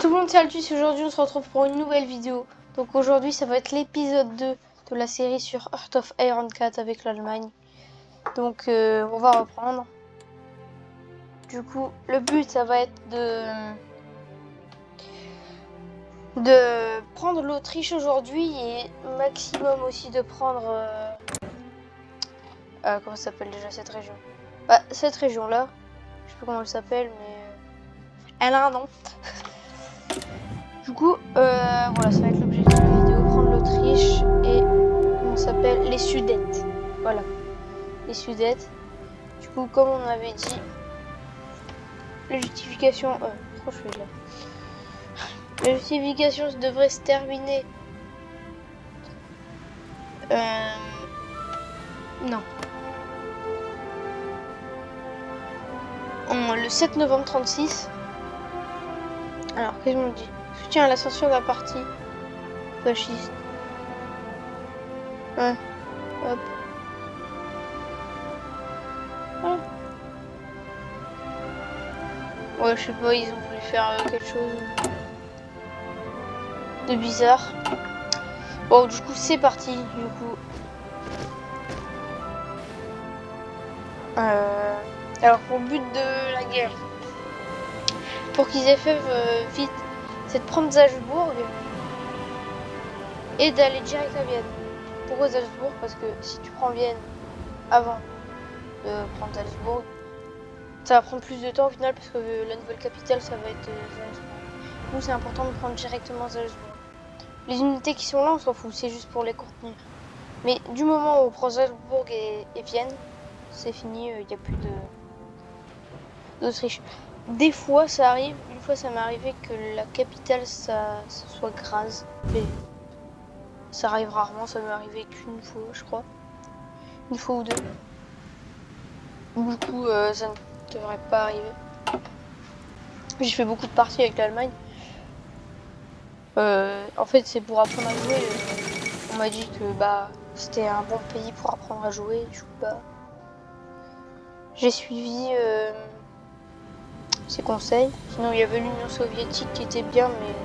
tout le monde, c'est Altus et aujourd'hui on se retrouve pour une nouvelle vidéo. Donc aujourd'hui ça va être l'épisode 2 de la série sur Heart of Iron 4 avec l'Allemagne. Donc on va reprendre. Du coup le but ça va être de prendre l'Autriche aujourd'hui et maximum aussi de prendre... comment ça s'appelle déjà cette région? Bah cette région là, je sais pas comment elle s'appelle mais... elle a un nom. Du coup, voilà, ça va être l'objectif de la vidéo, prendre l'Autriche et, comment ça s'appelle, les Sudètes. Voilà, les Sudètes. Du coup, comme on avait dit, la justification... pourquoi je fais là? La justification devrait se terminer... non. Le 7 novembre 36. Alors, qu'est-ce qu'on dit? Soutien à l'ascension d'un parti fasciste. Ouais, hop. Voilà. Ouais, je sais pas, ils ont voulu faire quelque chose de bizarre. Bon, du coup, c'est parti, du coup. Alors, pour le but de la guerre, pour qu'ils aient fait vite, c'est de prendre Salzbourg et d'aller direct à Vienne. Pourquoi Salzbourg? Parce que si tu prends Vienne avant de prendre Salzbourg, ça va prendre plus de temps au final parce que la nouvelle capitale ça va être Salzbourg. Nous c'est important de prendre directement Salzbourg. Les unités qui sont là on s'en fout, c'est juste pour les contenir. Mais du moment où on prend Salzbourg et Vienne, c'est fini, il n'y a plus d'Autriche. Des fois ça arrive, une fois ça m'est arrivé que la capitale ça soit Graz, mais ça arrive rarement, ça m'est arrivé qu'une fois je crois. Une fois ou deux. Du coup ça ne devrait pas arriver. J'ai fait beaucoup de parties avec l'Allemagne. En fait c'est pour apprendre à jouer. On m'a dit que bah c'était un bon pays pour apprendre à jouer. Du coup bah j'ai suivi ses conseils. Sinon il y avait l'Union soviétique qui était bien mais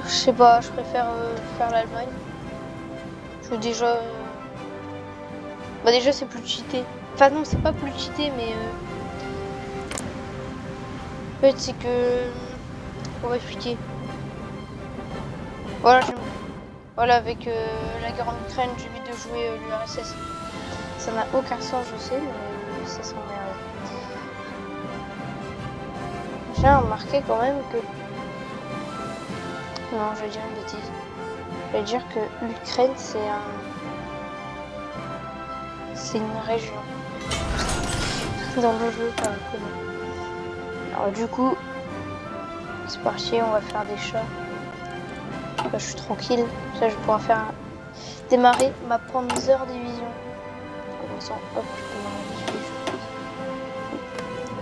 je sais pas, je préfère faire l'Allemagne. Je veux déjà bah déjà c'est plus cheaté. Enfin non c'est pas plus cheaté mais en fait c'est que on va expliquer. Voilà avec la guerre en Ukraine j'ai envie de jouer l'URSS. Ça n'a aucun sens je sais mais ça s'en est. J'ai remarqué quand même que... Non, je vais dire une bêtise. Je vais dire que l'Ukraine, c'est une région. Dans le jeu, pas alors du coup, c'est parti, on va faire des chats. Là, je suis tranquille. Ça, je vais pouvoir faire démarrer ma Panzer Division. En commençant, hop,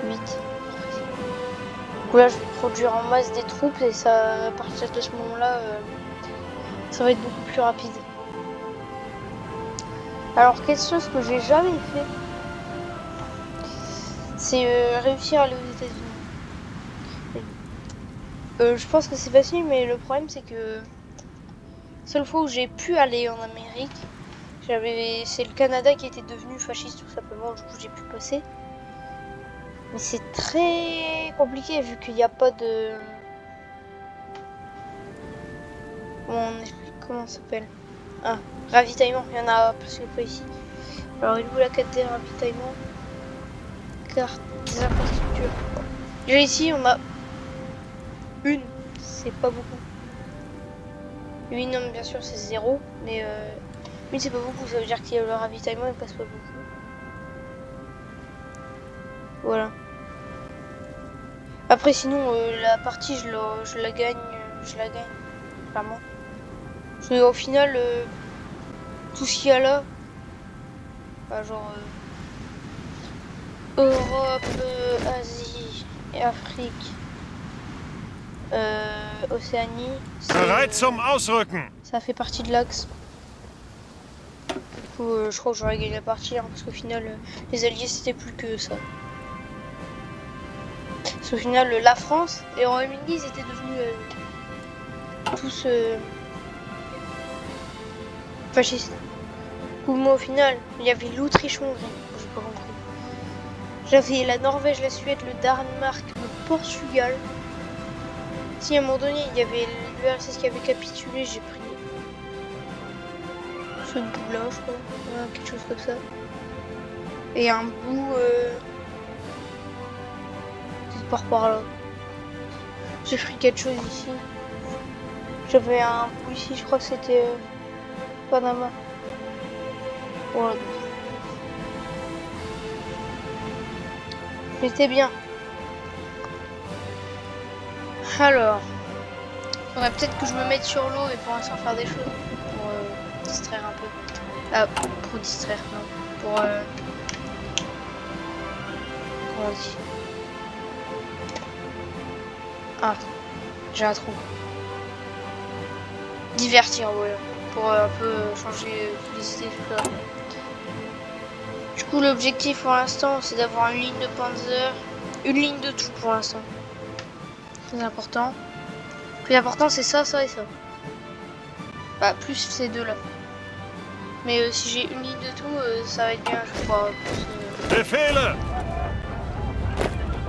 je peux 8. Là je vais produire en masse des troupes et ça, à partir de ce moment-là, ça va être beaucoup plus rapide. Alors quelque chose que j'ai jamais fait, c'est réussir à aller aux États-Unis. Je pense que c'est facile, mais le problème c'est que seule fois où j'ai pu aller en Amérique, c'est le Canada qui était devenu fasciste tout simplement, du coup j'ai pu passer. Mais c'est très compliqué vu qu'il n'y a pas de... Comment ça s'appelle? Ah, ravitaillement, il y en a presque pas ici. Alors il est où la carte des ravitaillements? Carte des infrastructures. Déjà ici on a une, c'est pas beaucoup. 8 non bien sûr c'est 0, mais une c'est pas beaucoup, ça veut dire qu'il y a le ravitaillement il passe pas beaucoup. Voilà. Après sinon la partie je la gagne clairement. Parce qu'au final tout ce qu'il y a là, bah, genre Europe, Asie et Afrique, Océanie, ça fait partie de l'axe. Du coup je crois que j'aurais gagné la partie hein, parce qu'au final les alliés c'était plus que ça. Parce qu'au final, la France et Royaume-Uni, ils étaient devenus tous fascistes. Ou moi, au final, il y avait l'Autriche-Hongrie. J'ai pas compris. J'avais la Norvège, la Suède, le Danemark, le Portugal. Si à un moment donné, il y avait l'URSS qui avait capitulé, j'ai pris ce bout-là, je crois. Ouais, quelque chose comme ça. Et un bout... par là. J'ai pris quelque chose ici. J'avais un bout ici, je crois que c'était Panama. Voilà. J'étais bien. Alors, faudrait peut-être que je me mette sur l'eau et pour l'instant faire des choses pour distraire un peu. Ah, pour distraire, non. Pour comment on dit? Ah, j'ai un trou. Divertir, voilà. Pour un peu changer les idées, tout ça. Du coup, l'objectif pour l'instant, c'est d'avoir une ligne de Panzer, une ligne de tout pour l'instant. C'est important. Le plus important, c'est ça, ça et ça. Bah, plus ces deux-là. Mais si j'ai une ligne de tout, ça va être bien, je crois.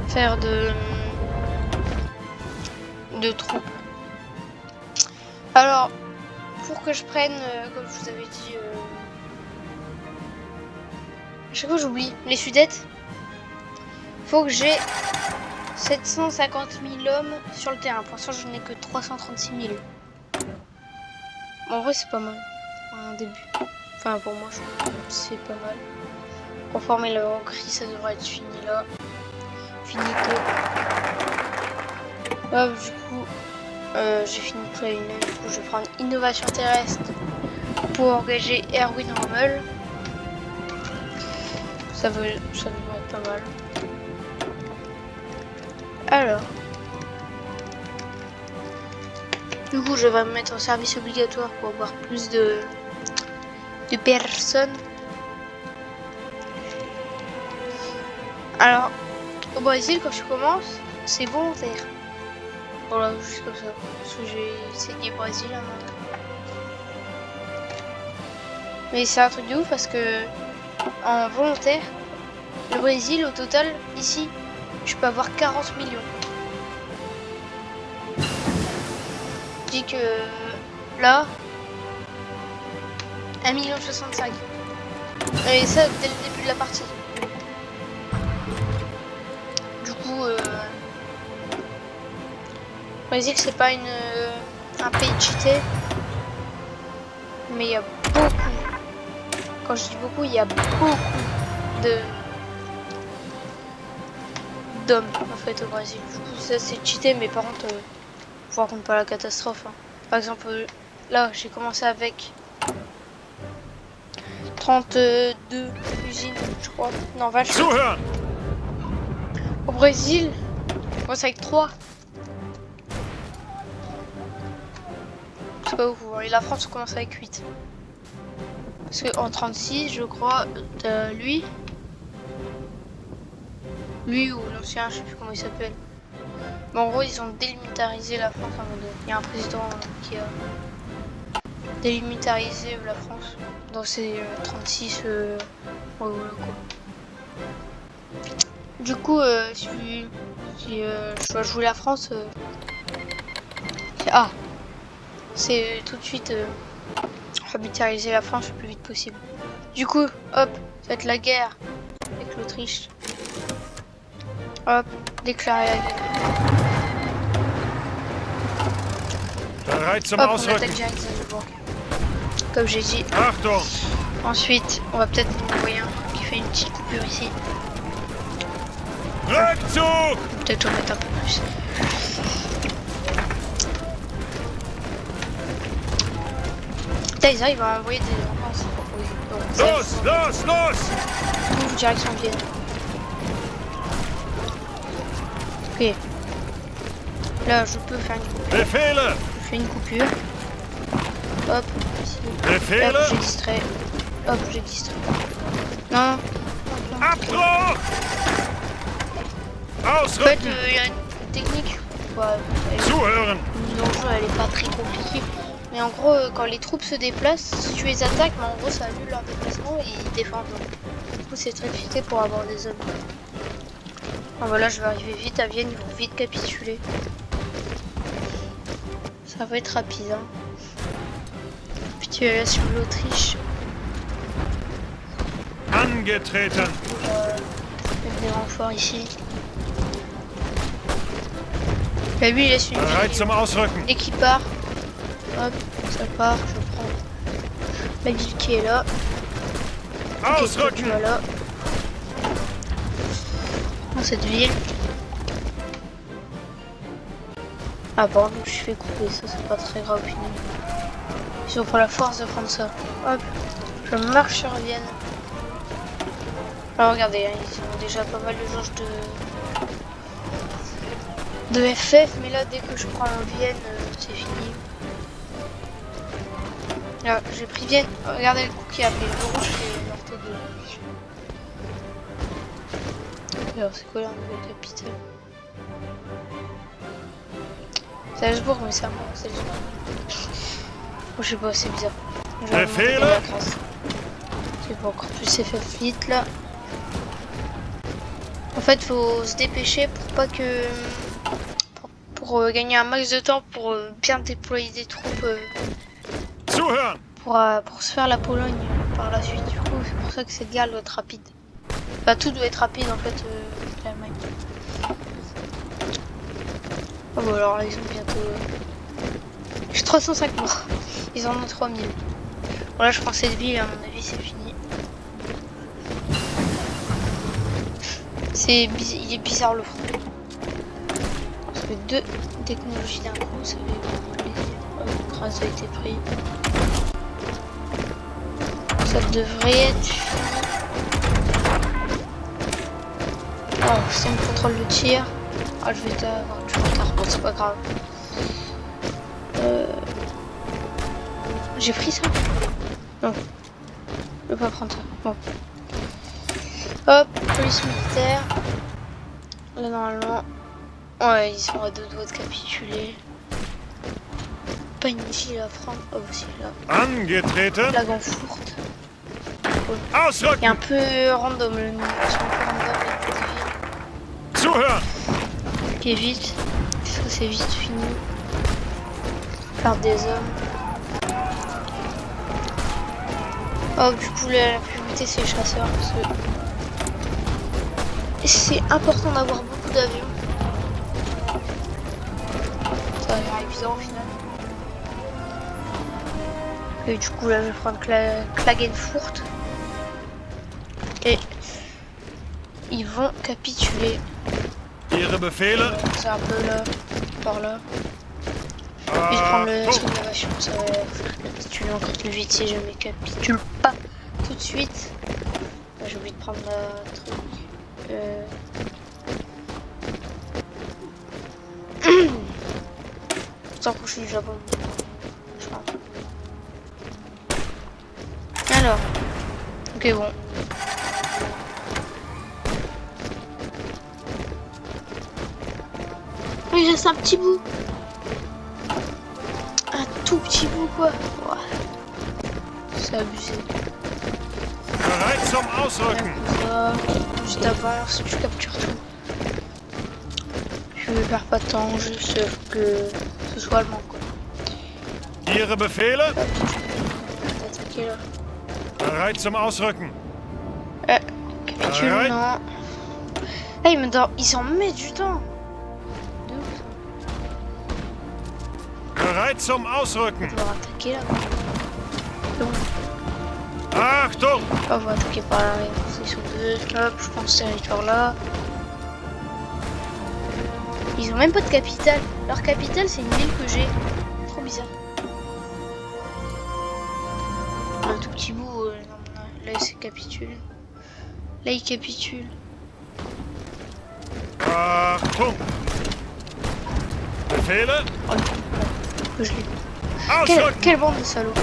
Faire de troupes. Alors, pour que je prenne, comme je vous avais dit, à chaque fois j'oublie, les Sudètes, faut que j'ai 750 000 hommes sur le terrain. Pour l'instant, je n'ai que 336 000. Bon, en vrai, c'est pas mal pour un début. Enfin, pour moi, je trouve que c'est pas mal. Pour former la Hongrie, ça devrait être fini là. Finito. Hop, du coup, j'ai fini toute la ligne. Du coup, je vais prendre innovation terrestre pour engager Erwin Rommel. Ça devrait être pas mal. Alors, du coup, je vais me mettre en service obligatoire pour avoir plus de personnes. Alors, au Brésil, quand tu commences, c'est volontaire. Voilà, juste comme ça. Parce que j'ai essayé Brésil à un moment. Mais c'est un truc de ouf parce que en volontaire, le Brésil, au total, ici, je peux avoir 40 millions. Je dis que là, 1,65 million. Et ça, dès le début de la partie. Du coup, le Brésil, c'est pas un pays cheaté. Mais il y a beaucoup. Quand je dis beaucoup, il y a beaucoup d'hommes en fait au Brésil. Du coup, ça c'est cheaté, mais par contre, je vous raconte pas la catastrophe. Hein. Par exemple, là, j'ai commencé avec 32 usines, je crois. Non, 28. Au Brésil, je commence avec 3. C'est pas ouf. Et la France, on commence avec 8. Parce qu'en 36, je crois, lui ou l'ancien, je sais plus comment il s'appelle. Mais en gros, ils ont délimitarisé la France à un moment donné. Il y a un président qui a délimitarisé la France. Donc c'est 36, voilà quoi. Du coup, si je dois jouer la France, c'est tout de suite militariser la France le plus vite possible. Du coup, hop, ça va être la guerre avec l'Autriche. Hop, déclarer la guerre. Hop, on attaque direct Salzbourg. Comme j'ai dit. Ensuite, on va peut-être envoyer un qui fait une petite coupure ici. Peut-être en mettre un peu plus. Putain, ils arrivent à envoyer des enfants. Trouve direction Vienne. Ok. Là, je peux faire une coupure. Je fais une coupure. Hop, ici. Hop, j'ai distrait. Hop, j'ai distrait. Non. En fait, Ausrücken! il y a une technique. Ouais, Zuhören! l'enjeu, elle est pas très compliquée. Mais en gros, quand les troupes se déplacent, si tu les attaques, mais en gros, ça annule leur déplacement et ils défendent. Donc, du coup, c'est très efficace pour avoir des zones. Ah, voilà, je vais arriver vite à Vienne, ils vont vite capituler. Ça va être rapide. Hein. Puis tu es là sur l'Autriche. Angetreten! Mettre des renforts ici. Là, lui, il laisse une Bereit ville. zum Ausrücken! Dès qu'il part, hop, ça part, je prends la ville qui est là. Ok, toi, tu Ausrücken! vas là. Dans cette ville. Ah bon, je suis fait couper, ça c'est pas très grave finalement. Ils ont pas la force de prendre ça. Hop, je marche sur Vienne. Alors regardez, hein, ils ont déjà pas mal de jauge de FF, mais là dès que je prends Vienne, c'est fini. Là, j'ai pris Vienne. Regardez le coup qui a fait le rouge, c'est leur T2. Alors c'est quoi la nouvelle capitale? C'est Salzbourg, mais c'est à moi, Salzbourg. Oh, je sais pas, c'est bizarre. C'est pas encore plus FF vite là. En fait, faut se dépêcher pour pas que. Pour gagner un max de temps pour bien déployer des troupes. Pour se faire la Pologne par la suite. Du coup, c'est pour ça que cette guerre doit être rapide. Bah, tout doit être rapide en fait, l'Allemagne. Oh, bah alors là, ils ont bientôt. J'ai 305 morts. Ils en ont 3000. Voilà, je pense que cette ville, à mon avis, c'est fini. Il est bizarre le front. Ça fait 2 technologies d'un coup, ça fait plaisir. Oh, grâce a été pris. Ça devrait être. Oh, c'est un contrôle de tir. Ah, je vais avoir du retard. Bon, c'est pas grave. J'ai pris ça? Non. Je vais pas prendre ça. Bon. Hop, police militaire. Là, normalement. Ouais, ils sont à 2 doigts de capituler. Pas une ville à prendre. Oh, aussi là. Angetreten. La Ganfourte. Ausrücken. Il est un peu random le nom. Ils sont un peu random avec des villes. Zuhören. Ok, vite. Ça, c'est vite fini. Perdre des hommes. Oh, du coup, la priorité, c'est les chasseurs. Parce que c'est important d'avoir beaucoup d'avions. Ça va être évident au final. Et du coup, là, je vais prendre Klagenfurt. Et ils vont capituler. Ihre Befehle. C'est un peu là, par là. Et je prends le truc d'innovation, ça va faire capituler encore plus vite si je ne capitule pas tout de suite. J'ai oublié de prendre le truc. Sans coucher du Japon. Je pense. Alors. Ok, bon. Il reste un petit bout. Un tout petit bout, quoi. Ouais. C'est abusé. Bereit zum Ausrücken. Juste avance, tu captures tout. Je ne perds pas de temps, juste que ce soit allemand, quoi. Ihre Befehle. Attaquer là. Bereit zum Ausrücken. Capitule, non. Ah, ils en mettent du temps. De ouf. Bereit zum Ausrücken. On va attaquer là. Bon. Achtung. On va attaquer par l'arrière. Ils sont deux. Hop, je prends ce territoire là. Ils ont même pas de capitale. Leur capitale, c'est une ville que j'ai. Trop bizarre. Un tout petit bout. Là, il capitule. Là, il capitule. Achtung. Befehle. Oh, je l'ai. Ausrücken. Quelle bande de salauds.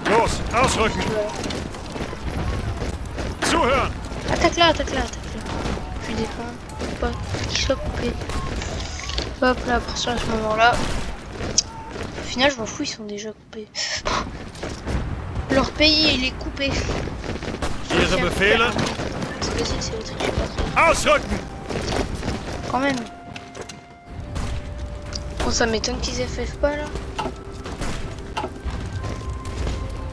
Los, ausrücken. Voilà. Zuhören. Attaque là, attaque là, attaque là. Je suis défendre. Faut pas qu'il soit coupé. Hop là, à partir de ce moment-là. Au final, je m'en fous, ils sont déjà coupés. Leur pays, il est coupé. Ihre Befehle? C'est facile, c'est le triche, pas très. Ausrücken! Quand même. Bon, ça m'étonne qu'ils FF pas là.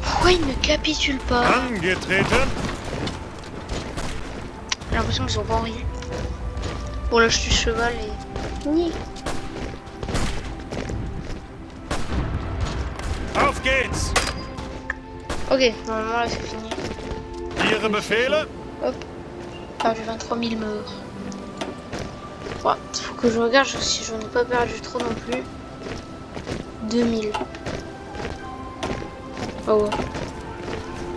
Pourquoi ils ne capitulent pas? Angetreten! J'ai l'impression qu'ils ont pas envie. Bon, là, je tue cheval et. Oui. Auf geht's! Ok, normalement là c'est fini. Ihre Befehle? Hop. Perdu 23 000 morts. Ouais, faut que je regarde si j'en ai pas perdu trop non plus. 2000. Oh ouais.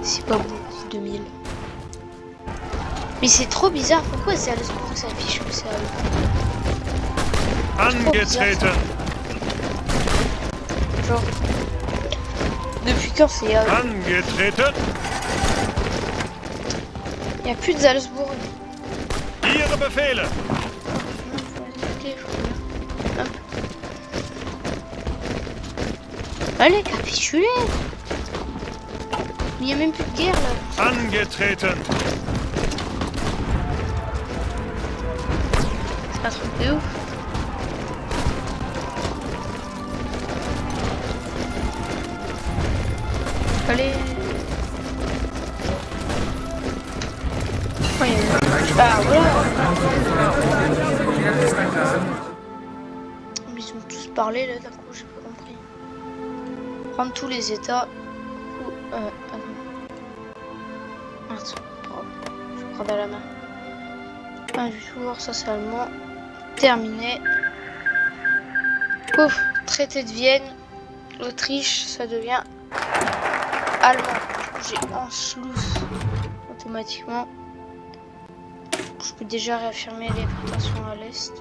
C'est pas beaucoup, 2000. Mais c'est trop bizarre, pourquoi c'est à l'espoir que ça affiche que c'est à eux? Angetreten! Genre. Depuis quand c'est à eux? Angetreten! Il n'y a plus de Salzbourg. Ihre Befehle! Hop. Allez, capitulez! Il n'y a même plus de guerre là. Angetreten! C'est un truc de ouf. Allez. Oh, il y a eu... Ah voilà. Ils ont tous parlé là d'un coup, j'ai pas compris. Prendre tous les états. Attends, je vais prendre à la main. Un du tour, ça c'est allemand. Terminé. Ouf, traité de Vienne. L'Autriche, ça devient allemand. Du coup, j'ai Anschluss automatiquement. Je peux déjà réaffirmer les prétentions à l'Est.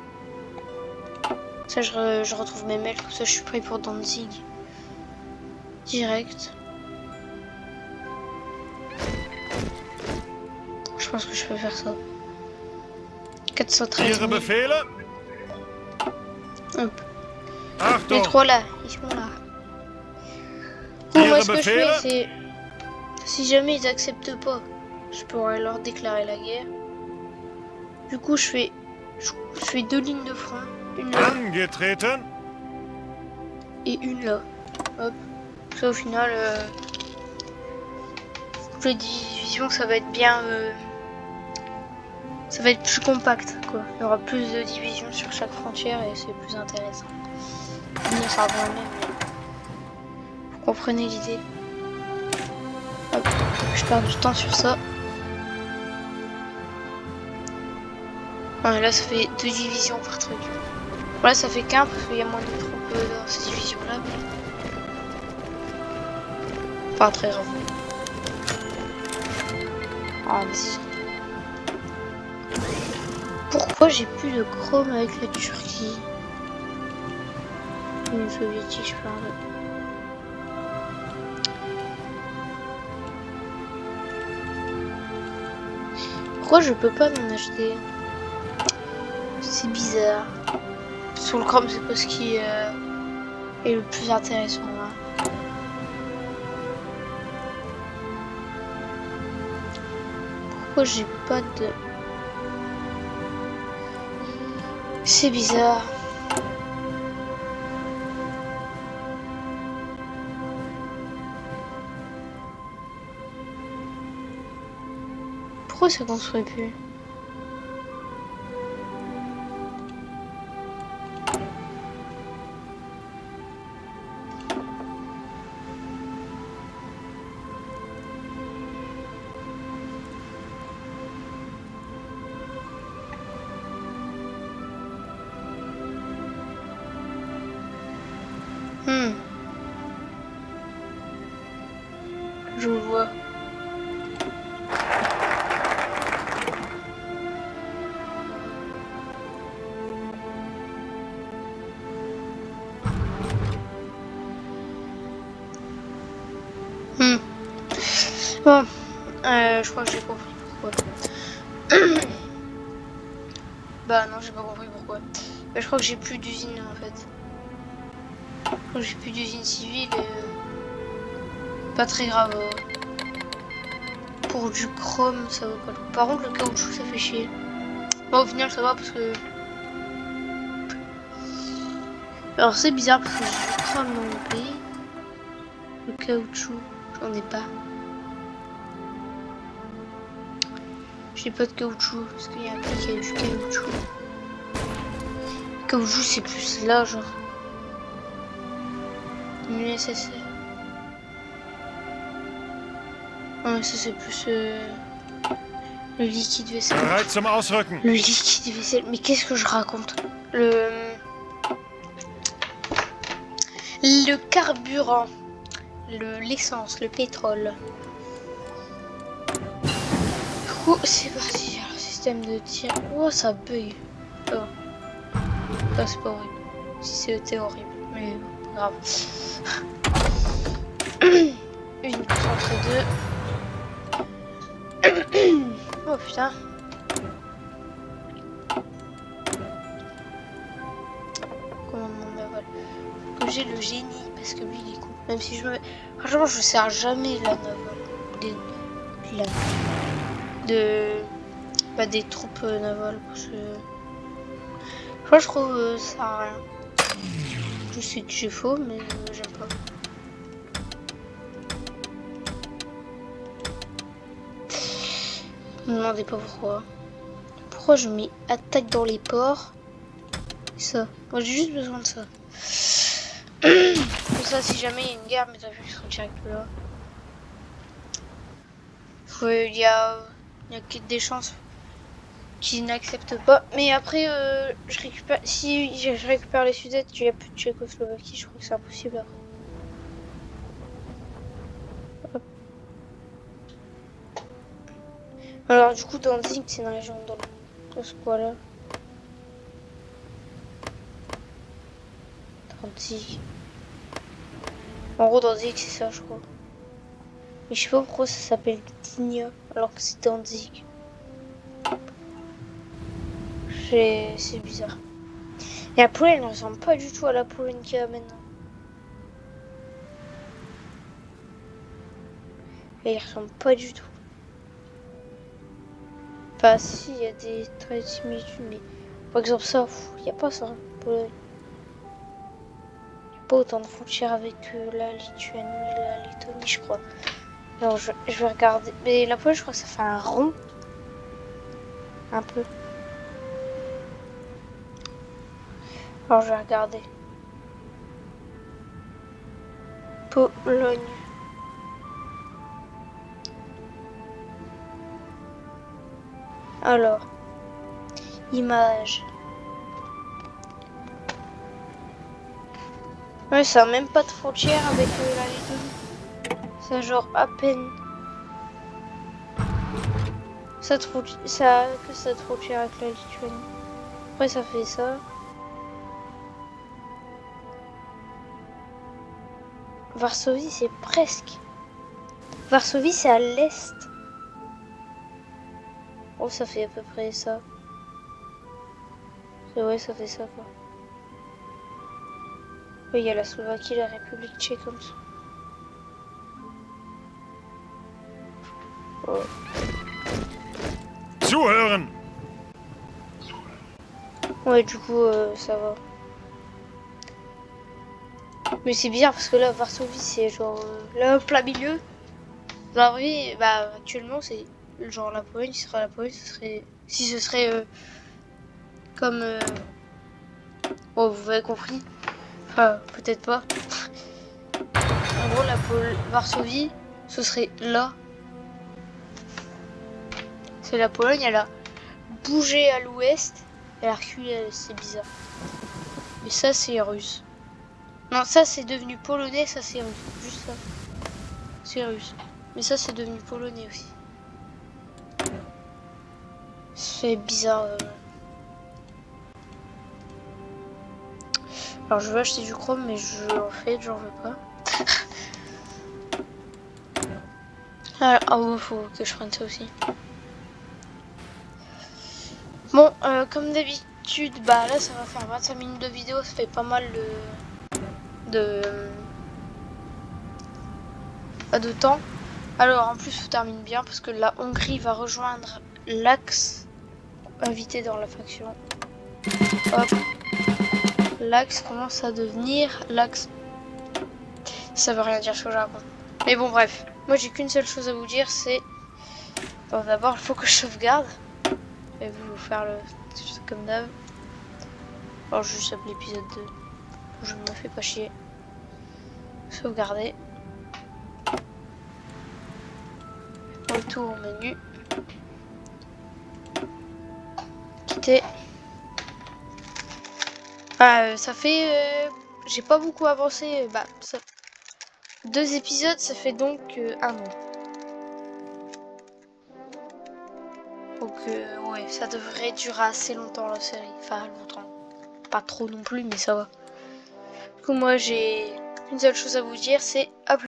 Ça, je retrouve mes mails, comme ça je suis prêt pour Danzig. Direct. Je pense que je peux faire ça. 413 Ihre 000. Befehle? Hop. Les Achtung! trois là, ils sont là. Bon, moi, Ihre ce que je fais, Befehle? c'est... Si jamais ils acceptent pas, je pourrais leur déclarer la guerre. Du coup, je fais deux lignes de front. Une là Angetreten! et une là. Hop. Ça, au final, les divisions, ça va être bien... ça va être plus compact, quoi. Il y aura plus de divisions sur chaque frontière et c'est plus intéressant. Non, ça revient même, mais... Vous comprenez l'idée. Hop. Je perds du temps sur ça. Ouais, là, ça fait 2 divisions par truc. Voilà, ça fait qu'un parce qu'il y a moins de troupes dans ces divisions-là, mais... Pas très grave. Ah, vas-y. Pourquoi j'ai plus de chrome avec la Turquie? L'Union soviétique, je parle. Pourquoi je peux pas m'en acheter? C'est bizarre. Sur le chrome, c'est pas ce qui est le plus intéressant là. Pourquoi j'ai pas de... C'est bizarre. Pourquoi ça construit plus? Je le vois. Bon, je crois que j'ai compris pourquoi. Bah non, j'ai pas compris pourquoi. Bah, je crois que j'ai plus d'usine en fait. Je crois que j'ai plus d'usine civile et pas très grave. Pour du chrome, ça vaut pas le coup. Par contre, le caoutchouc, ça fait chier. Bon, au final, ça va parce que. Alors, c'est bizarre parce que j'ai du chrome dans mon pays. Le caoutchouc, j'en ai pas. J'ai pas de caoutchouc parce qu'il y a un pays qui a du caoutchouc. Le caoutchouc, c'est plus là, genre. Une SSR. Ouais, ça, c'est plus. Le liquide vaisselle. Bereit zum Ausrücken. Le liquide vaisselle. Mais qu'est-ce que je raconte? Le carburant. L'essence, le pétrole. Du coup, c'est parti. Alors, système de tir. Oh, ça bug. Oh. Ça, c'est pas horrible. Si c'était horrible. Mais pas grave. Une concentrée 2. Oh putain. Commandement naval. Que j'ai le génie parce que lui il est cool. Même si je me. Franchement, je sers jamais la navale. Des troupes navales parce que. Moi je trouve ça sert à rien. Je sais que j'ai faux, mais j'aime pas. Ne me demandez pas pourquoi. Pourquoi je mets attaque dans les ports? Ça. Moi j'ai juste besoin de ça. Comme ça, si jamais il y a une guerre, mes avions seront direct là. Il y a des chances qu'ils n'acceptent pas. Mais après, je récupère. Si je récupère les Sudètes, il n'y a plus de Tchécoslovaquie. Je crois que c'est impossible après. Hop. Alors, du coup, Danzig, c'est une région dans ce coin-là. Danzig. En gros, Danzig, c'est ça, je crois. Mais je sais pas pourquoi ça s'appelle Gdynia alors que c'est Danzig. C'est bizarre. Et la Pologne ne ressemble pas du tout à la Pologne qu'il y a maintenant. Et il ressemble pas du tout. Bah si, il y a des traits de similitude, mais par exemple ça, il n'y a pas ça, Pologne. Il n'y a pas autant de frontières avec la Lituanie, la Lettonie, je crois. Alors je vais regarder. Mais la Pologne, je crois que ça fait un rond. Un peu. Alors je vais regarder. Pologne. Alors. Image. Ouais, ça n'a même pas de frontière avec la Lettonie. Ça genre à peine. Ça a que cette frontière avec la Lituanie. Après ça fait ça. Varsovie c'est presque. Varsovie c'est à l'est. Oh ça fait à peu près ça. Ouais ça fait ça quoi. Oui il y a la Slovaquie, la République tchèque comme ça. Oh. Zuhören! Ouais du coup ça va. Mais c'est bizarre parce que là Varsovie c'est genre là plein milieu. Dans la vie, bah actuellement c'est genre la Pologne, ce serait la Pologne, si ce serait comme oh vous avez compris. Enfin peut-être pas. En gros la Varsovie ce serait là. C'est la Pologne, elle a bougé à l'ouest, elle a reculé, c'est bizarre. Mais ça c'est russe. Non ça c'est devenu polonais, ça c'est russe. Juste ça. C'est russe. Mais ça c'est devenu polonais aussi. C'est bizarre. Alors je veux acheter du chrome mais en fait j'en veux pas. Alors, oh faut que je prenne ça aussi. Bon, comme d'habitude, bah là ça va faire 25 minutes de vidéo, ça fait pas mal de temps. Alors en plus, on termine bien parce que la Hongrie va rejoindre l'Axe, invité dans la faction. Hop. L'Axe commence à devenir l'Axe. Ça veut rien dire ce que je raconte. Mais bon, bref. Moi, j'ai qu'une seule chose à vous dire, c'est... Bon, d'abord, il faut que je sauvegarde. Et vous faire le... comme d'hab. Alors, juste appeler l'épisode 2. Je me fais pas chier. Sauvegarder. Retour au menu. Quitter. Bah, ça fait... j'ai pas beaucoup avancé. Bah, ça... 2 épisodes, ça fait donc 1 an. Donc, ouais, ça devrait durer assez longtemps la série. Enfin, longtemps. Pas trop non plus, mais ça va. Du coup, moi, j'ai une seule chose à vous dire, c'est à plus.